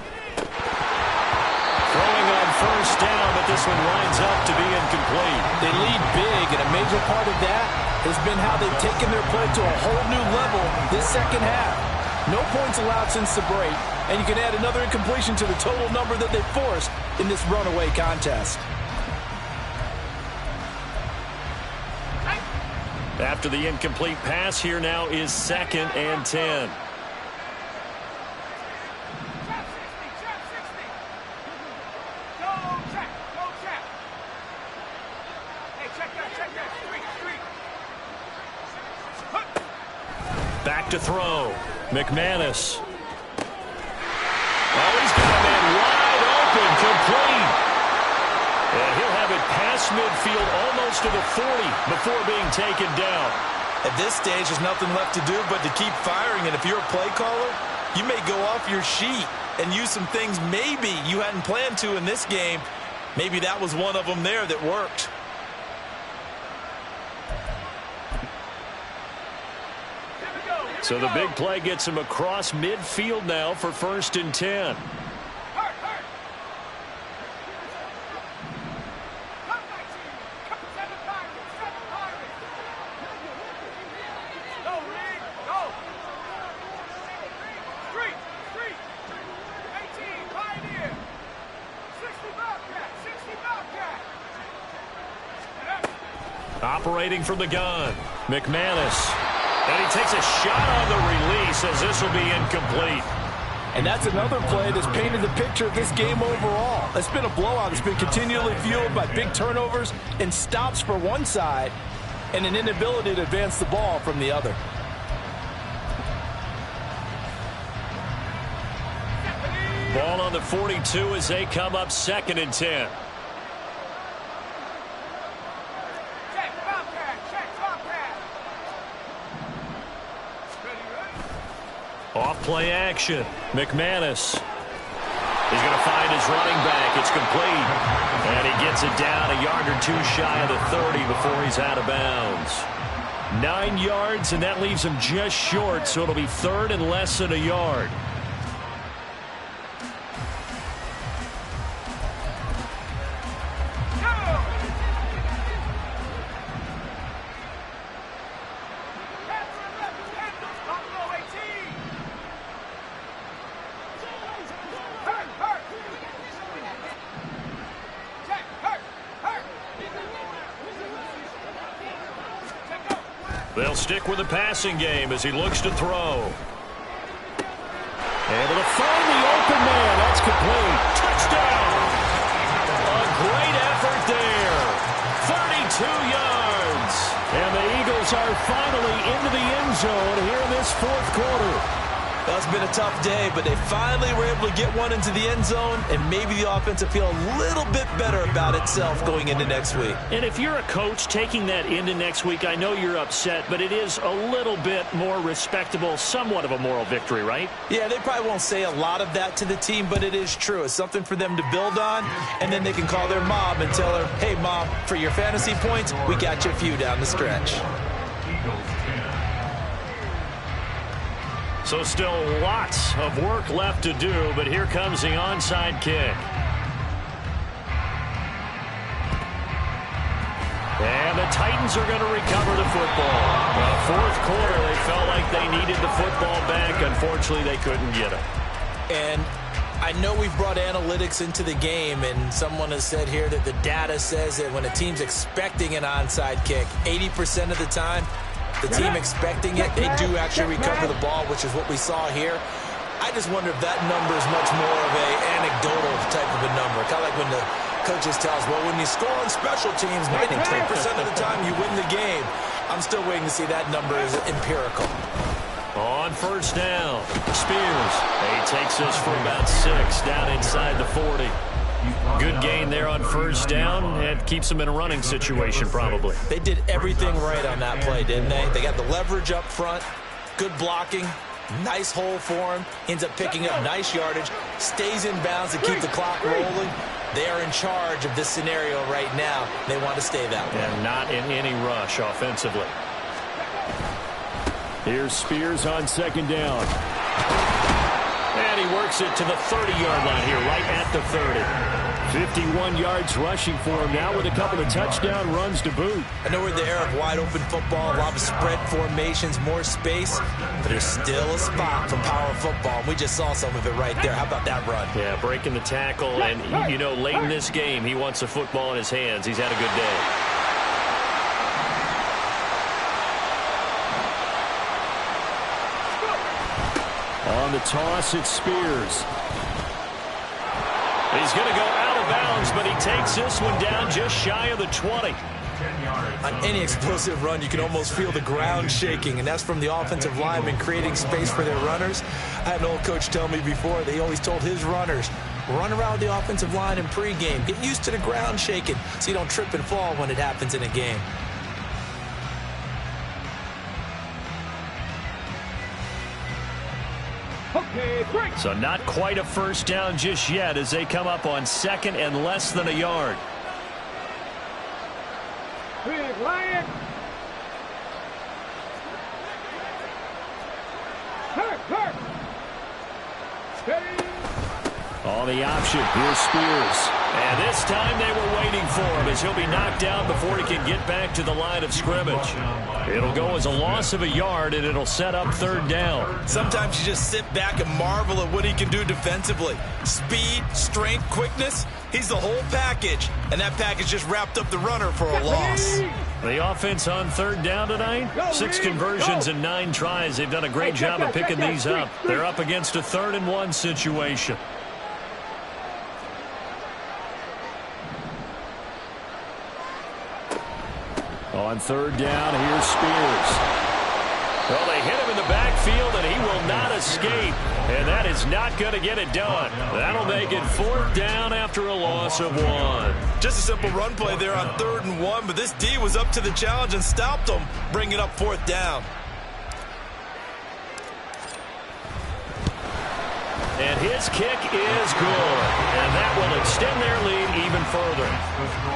Throwing on first down, but this one winds up to be incomplete. They lead big, and a major part of that has been how they've taken their play to a whole new level this second half. No points allowed since the break, and you can add another incompletion to the total number that they forced in this runaway contest. After the incomplete pass, here now is 2nd and 10. Back to throw. McManus. Oh, he's got a man wide open, complete. And he'll have it past midfield almost to the 40 before being taken down. At this stage, there's nothing left to do but to keep firing. And if you're a play caller, you may go off your sheet and use some things maybe you hadn't planned to in this game. Maybe that was one of them there that worked. So the big play gets him across midfield now for 1st and 10. Operating from the gun, McManus. And he takes a shot on the release as this will be incomplete. And that's another play that's painted the picture of this game overall. It's been a blowout. It's been continually fueled by big turnovers and stops for one side and an inability to advance the ball from the other. Ball on the 42 as they come up 2nd and 10. Off play action. McManus. He's going to find his running back. It's complete. And he gets it down a yard or two shy of the 30 before he's out of bounds. 9 yards, and that leaves him just short, so it'll be 3rd and less than a yard. They'll stick with the passing game as he looks to throw. Able to find the open man. That's complete. Touchdown! A great effort there. 32 yards. And the Eagles are finally into the end zone here in this fourth quarter. Well, it's been a tough day, but they finally were able to get one into the end zone, and maybe the offense will feel a little bit better about itself going into next week. And if you're a coach taking that into next week, I know you're upset, but it is a little bit more respectable, somewhat of a moral victory, right? Yeah, they probably won't say a lot of that to the team, but it is true. It's something for them to build on, and then they can call their mom and tell her, hey, Mom, for your fantasy points, we got you a few down the stretch. So still lots of work left to do, but here comes the onside kick. And the Titans are going to recover the football. Well, fourth quarter, they felt like they needed the football back. Unfortunately, they couldn't get it. And I know we've brought analytics into the game, and someone has said here that the data says that when a team's expecting an onside kick, 80% of the time, the team expecting it, they do actually recover the ball, which is what we saw here. I just wonder if that number is much more of an anecdotal type of a number. Kind of like when the coaches tell us, well, when you score on special teams, 93% of the time you win the game. I'm still waiting to see that number is empirical. On first down, Spears. He takes us for about 6 down inside the 40. Good gain there on first down, and keeps them in a running situation probably. They did everything right on that play, didn't they? They got the leverage up front, good blocking, nice hole for him, ends up picking up nice yardage, stays in bounds to keep the clock rolling. They are in charge of this scenario right now. They want to stay that way. And not in any rush offensively. Here's Spears on second down. And he works it to the 30-yard line here, right at the 30. 51 yards rushing for him now with a couple of touchdown runs to boot. I know we're in the era of wide-open football, a lot of spread formations, more space, but there's still a spot for power football, and we just saw some of it right there. How about that run? Yeah, breaking the tackle, and, you know, late in this game, he wants the football in his hands. He's had a good day. On the toss, it's Spears. He's going to go out of bounds, but he takes this one down just shy of the 20. On any explosive run, you can almost feel the ground shaking, and that's from the offensive linemen creating space for their runners. I had an old coach tell me before, they always told his runners, run around the offensive line in pregame. Get used to the ground shaking so you don't trip and fall when it happens in a game. So not quite a first down just yet as they come up on second and less than a yard. Big Lion. Hurt. Steady. On the option, here's Spears. And this time they were waiting for him as he'll be knocked down before he can get back to the line of scrimmage. It'll go as a loss of a yard, and it'll set up third down. Sometimes you just sit back and marvel at what he can do defensively. Speed, strength, quickness, he's the whole package. And that package just wrapped up the runner for a loss. The offense on third down tonight, 6 conversions and 9 tries. They've done a great job of picking these up. They're up against a 3rd and 1 situation. On third down, here's Spears. Well, they hit him in the backfield, and he will not escape. And that is not going to get it done. That'll make it 4th down after a loss of 1. Just a simple run play there on 3rd and 1, but this D was up to the challenge and stopped them, bringing up 4th down. And his kick is good. And that will extend their lead even further.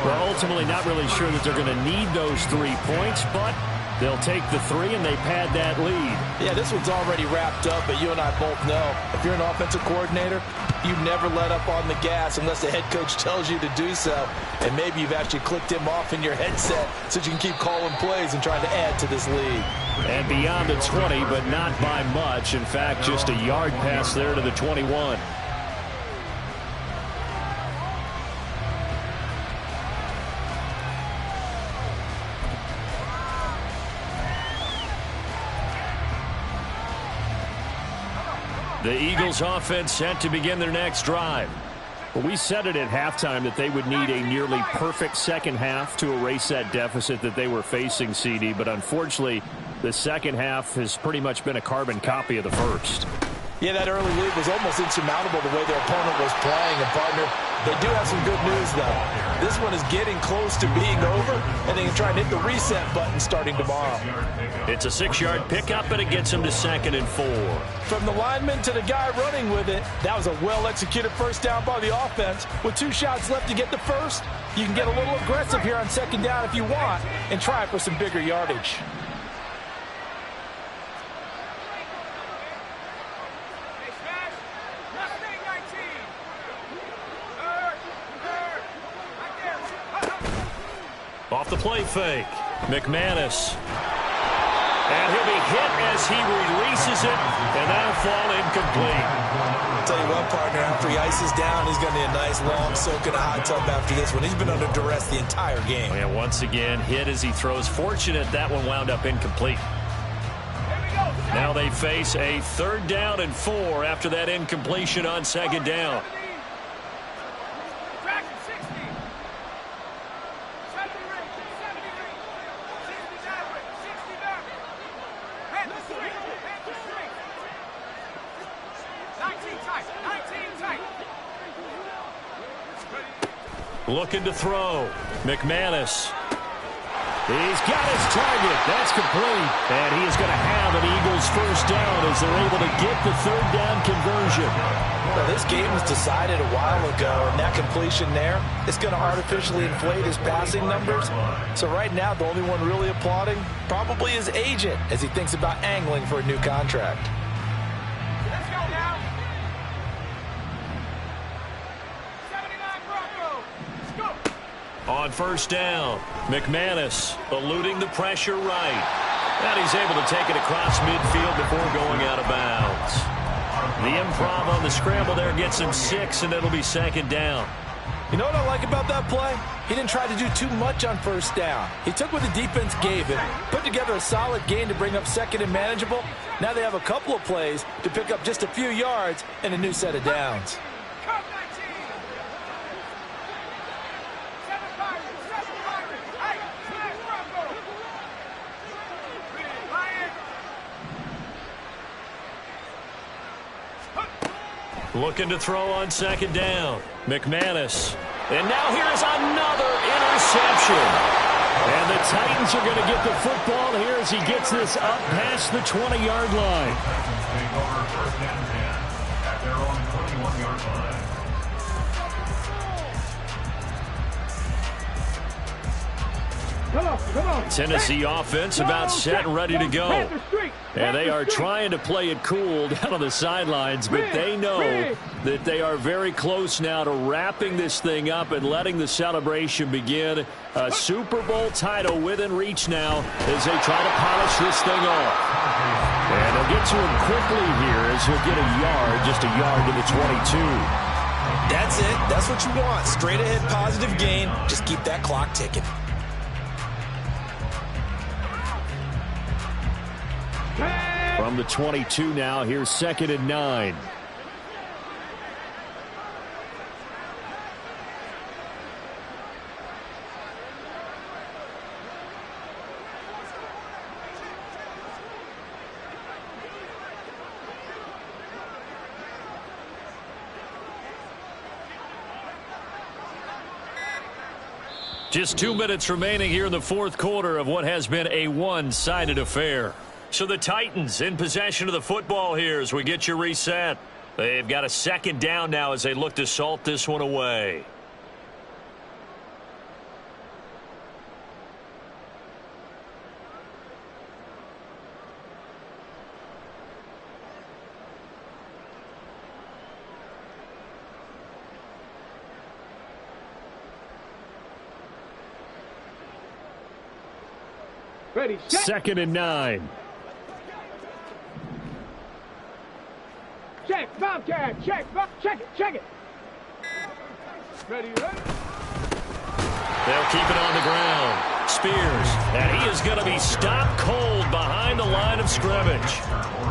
We're ultimately not really sure that they're going to need those 3 points, but they'll take the 3 and they pad that lead. Yeah, this one's already wrapped up, but you and I both know if you're an offensive coordinator, you never let up on the gas unless the head coach tells you to do so. And maybe you've actually clicked him off in your headset so you can keep calling plays and trying to add to this lead. And beyond the 20, but not by much. In fact, just a yard pass there to the 21. The Eagles offense set to begin their next drive. Well, we said it at halftime that they would need a nearly perfect second half to erase that deficit that they were facing, CD. But unfortunately, the second half has pretty much been a carbon copy of the first. Yeah, that early lead was almost insurmountable the way their opponent was playing. And, partner, they do have some good news, though. This one is getting close to being over, and they can try and hit the reset button starting tomorrow. It's a 6-yard pickup, and it gets them to 2nd and 4. From the lineman to the guy running with it, that was a well-executed first down by the offense. With 2 shots left to get the first, you can get a little aggressive here on 2nd down if you want and try for some bigger yardage. Off the play fake, McManus. And he'll be hit as he releases it, and that'll fall incomplete. I'll tell you what, partner, after he ices down, he's going to need a nice long soak in a hot tub after this one. He's been under duress the entire game. And once again, hit as he throws. Fortunate that one wound up incomplete. Now they face a 3rd down and 4 after that incompletion on 2nd down. Looking to throw. McManus. He's got his target. That's complete. And he is going to have an Eagles first down as they're able to get the 3rd down conversion. Well, this game was decided a while ago, and that completion there is going to artificially inflate his passing numbers. So right now, the only one really applauding probably his agent as he thinks about angling for a new contract. Let's go now. On 1st down, McManus eluding the pressure right. And he's able to take it across midfield before going out of bounds. The improv on the scramble there gets him 6, and it'll be 2nd down. You know what I like about that play? He didn't try to do too much on 1st down. He took what the defense gave him, put together a solid gain to bring up 2nd and manageable. Now they have a couple of plays to pick up just a few yards and a new set of downs. Looking to throw on 2nd down. McManus. And now here's another interception. And the Titans are going to get the football here as he gets this up past the 20-yard line. Take over 1st and 10 at their own 21-yard line. Come on. Tennessee offense about set and ready to go. And they are trying to play it cool down on the sidelines, but they know that they are very close now to wrapping this thing up and letting the celebration begin. A Super Bowl title within reach now as they try to polish this thing off. And they'll get to him quickly here as he'll get a yard, just a yard to the 22. That's it. That's what you want. Straight ahead positive gain. Just keep that clock ticking. From the 22 now, here's 2nd and 9. Just 2 minutes remaining here in the 4th quarter of what has been a one-sided affair. So the Titans in possession of the football here as we get you reset. They've got a 2nd down now as they look to salt this one away. Ready, set. 2nd and 9. Check, Bobcat, check it. Ready. They'll keep it on the ground. Spears, and he is going to be stopped cold behind the line of scrimmage.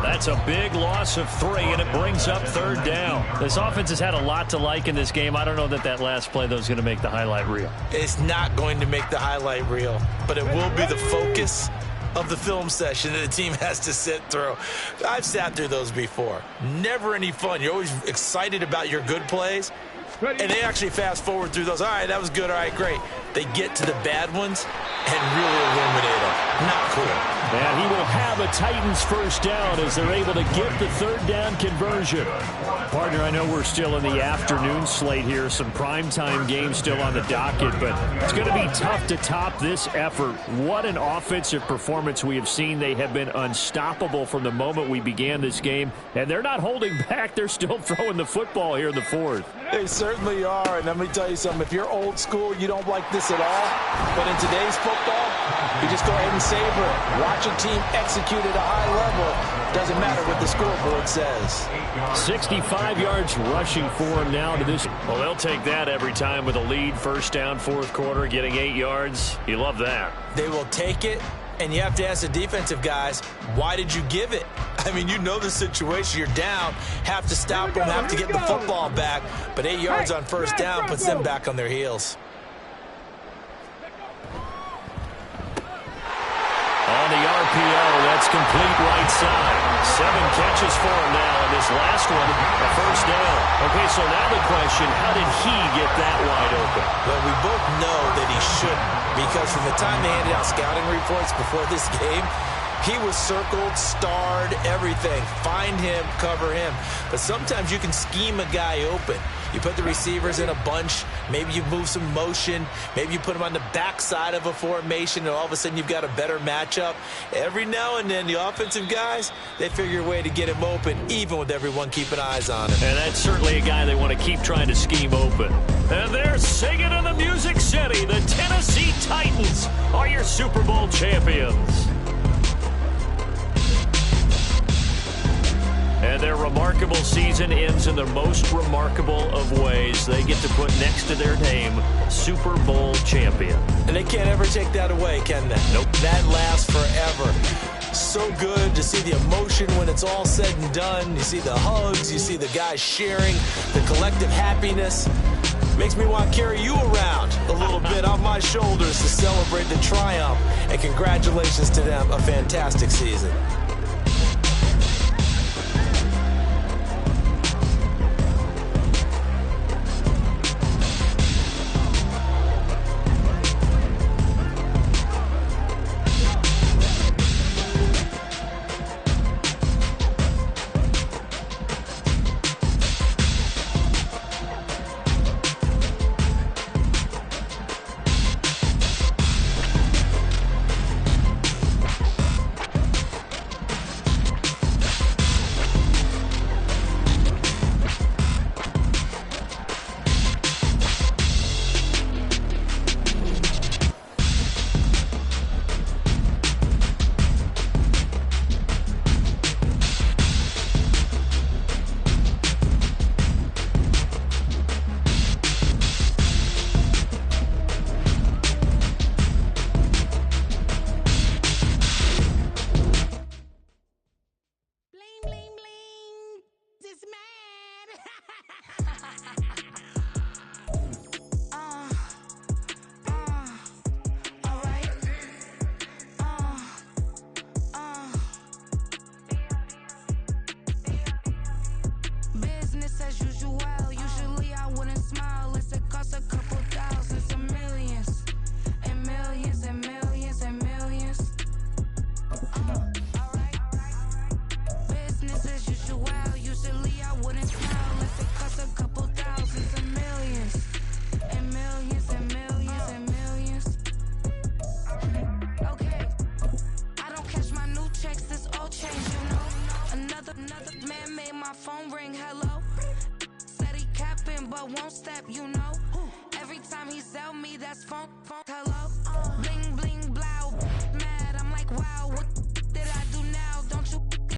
That's a big loss of 3, and it brings up 3rd down. This offense has had a lot to like in this game. I don't know that last play, though, is going to make the highlight reel. It's not going to make the highlight reel, but it will be the focus of the film session that the team has to sit through. I've sat through those before. Never any fun. You're always excited about your good plays, and they actually fast forward through those. All right, that was good. All right, great. They get to the bad ones and really illuminate them. Not cool. And he will have a Titans first down as they're able to get the third down conversion. Partner, I know we're still in the afternoon slate here. Some primetime games still on the docket, but it's going to be tough to top this effort. What an offensive performance we have seen. They have been unstoppable from the moment we began this game, and they're not holding back. They're still throwing the football here in the fourth. They certainly are, and let me tell you something. If you're old school, you don't like this at all. But in today's football, you just go ahead and savor it. Watch a team execute at a high level. Doesn't matter what the scoreboard says. 65 yards rushing for him now to this. Well, they'll take that every time with a lead. First down, fourth quarter, getting 8 yards. You love that. They will take it, and you have to ask the defensive guys, why did you give it? I mean, you know the situation. You're down, have to stop them, have to get the football back. But 8 yards on first down puts them back on their heels. On the RPO, that's complete right side. 7 catches for him now, and this last one, a first down. Okay, so now the question, how did he get that wide open? Well, we both know that he shouldn't, because from the time they handed out scouting reports before this game, he was circled, starred, everything. Find him, cover him. But sometimes you can scheme a guy open. You put the receivers in a bunch. Maybe you move some motion. Maybe you put them on the backside of a formation, and all of a sudden you've got a better matchup. Every now and then, the offensive guys, they figure a way to get him open, even with everyone keeping eyes on him. And that's certainly a guy they want to keep trying to scheme open. And they're singing in the Music City. The Tennessee Titans are your Super Bowl champions. And their remarkable season ends in the most remarkable of ways. They get to put next to their name, Super Bowl champion. And they can't ever take that away, can they? Nope. That lasts forever. So good to see the emotion when it's all said and done. You see the hugs, you see the guys sharing, the collective happiness. Makes me want to carry you around a little bit on my shoulders to celebrate the triumph. And congratulations to them, a fantastic season. Phone ring, hello. Said he capping, but won't step, you know. Every time he sell me, that's phone.